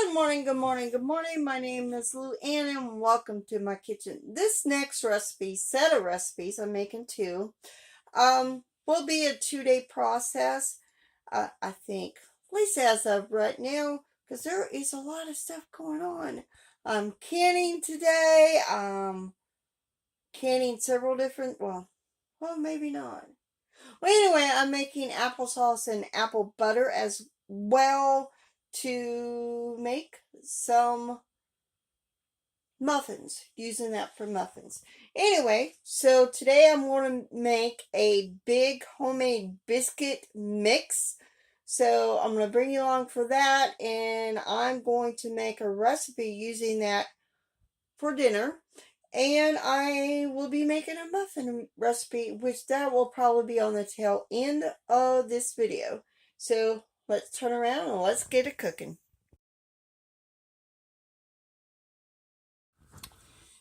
Good morning, good morning, good morning. My name is LouAnn and welcome to my kitchen. This next set of recipes, I'm making two, will be a 2-day process, I think. At least as of right now, because there is a lot of stuff going on. I'm canning today, canning several different, well, maybe not. Well, anyway, I'm making applesauce and apple butter as well to make some muffins, using that for muffins. Anyway, so today I'm going to make a big homemade biscuit mix. So I'm going to bring you along for that, and I'm going to make a recipe using that for dinner. And I will be making a muffin recipe, which that will probably be on the tail end of this video. So let's turn around and let's get it cooking.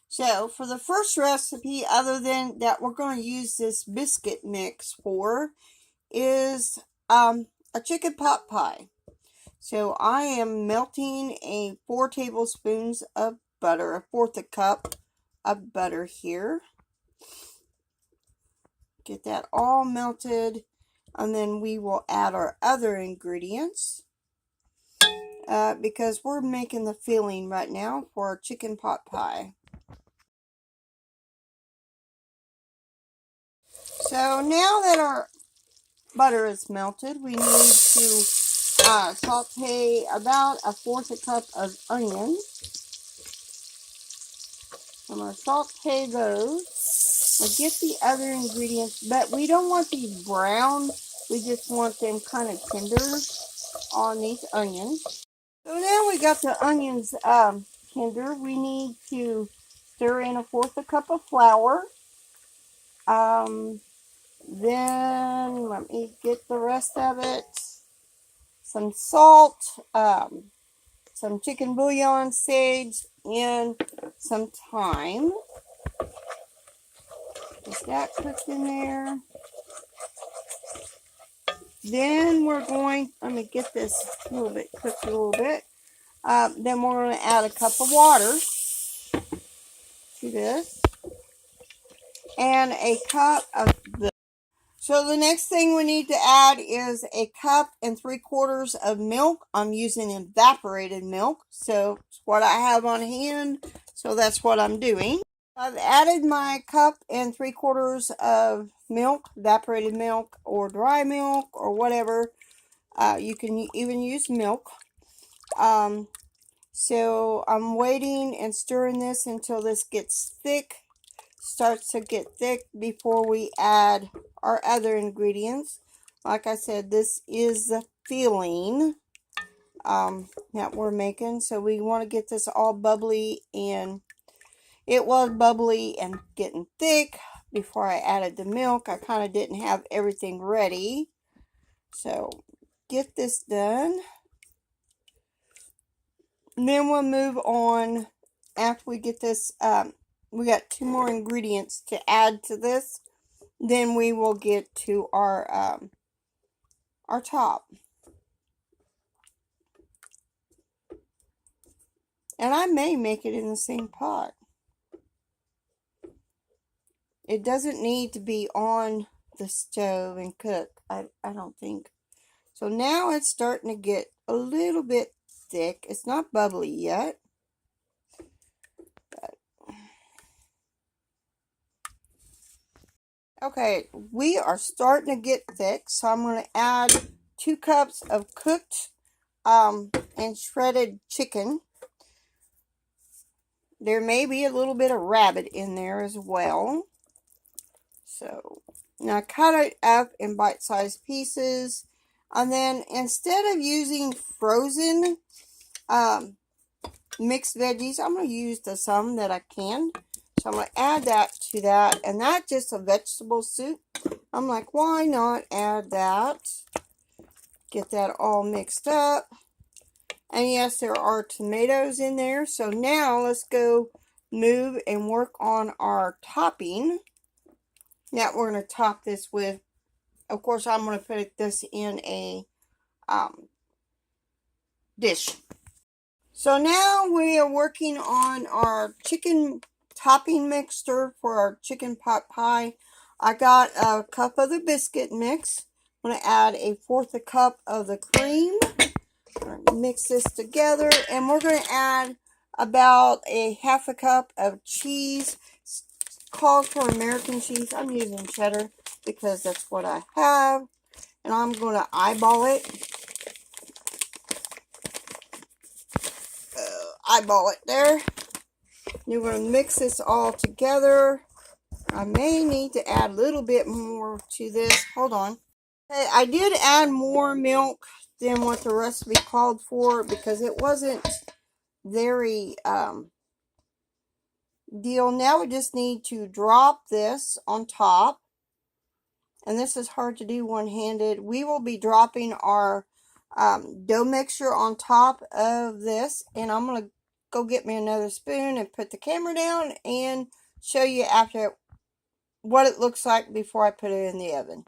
So for the first recipe, other than that we're going to use this biscuit mix for, is a chicken pot pie. So I am melting 4 tablespoons of butter, a fourth a cup of butter here. Get that all melted, and then we will add our other ingredients because we're making the filling right now for our chicken pot pie. So now that our butter is melted, we need to saute about a fourth a cup of onions. I'm going to saute those. We'll get the other ingredients, but we don't want these brown. We just want them kind of tender on these onions. So now we got the onions tender. We need to stir in a fourth a cup of flour. Then let me get the rest of it. Some salt, some chicken bouillon, sage, and some thyme. Is that cooked in there? Then we're going, let me get this a little bit cooked a little bit. Then we're going to add a cup of water to this. And a cup of this. So the next thing we need to add is a cup and 3/4 of milk. I'm using evaporated milk, so it's what I have on hand, so that's what I'm doing. I've added my cup and 3/4 of milk, evaporated milk or dry milk or whatever. You can even use milk. So I'm waiting and stirring this until this gets thick. Starts to get thick before we add our other ingredients. Like I said, this is the filling that we're making, so we want to get this all bubbly, and it was bubbly and getting thick before I added the milk. I kind of didn't have everything ready, so get this done, and then we'll move on after we get this. We got 2 more ingredients to add to this. Then we will get to our top. And I may make it in the same pot. It doesn't need to be on the stove and cook. I don't think. So now it's starting to get a little bit thick. It's not bubbly yet. Okay, we are starting to get thick, so I'm going to add 2 cups of cooked and shredded chicken. There may be a little bit of rabbit in there as well. So now cut it up in bite-sized pieces, and then instead of using frozen mixed veggies, I'm going to use some that I can. So I'm going to add that to that, and that's just a vegetable soup. I'm like, why not add that? Get that all mixed up. And yes, there are tomatoes in there. So now let's go move and work on our topping. Now we're going to top this with, of course, I'm going to put this in a dish. So now we are working on our chicken topping mixture for our chicken pot pie. I got a cup of the biscuit mix. I'm going to add 1/4 cup of the cream. Mix this together, and we're going to add about 1/2 cup of cheese. It's called for American cheese. I'm using cheddar because that's what I have, and I'm going to eyeball it. Eyeball it there. You're going to mix this all together. I may need to add a little bit more to this. Hold on. Okay, I did add more milk than what the recipe called for because it wasn't very deal. Now we just need to drop this on top. And this is hard to do one-handed. We will be dropping our dough mixture on top of this. And I'm going to go get me another spoon and put the camera down and show you after what it looks like before I put it in the oven.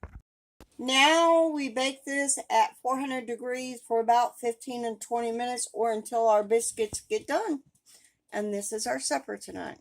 Now we bake this at 400 degrees for about 15 and 20 minutes or until our biscuits get done. And this is our supper tonight.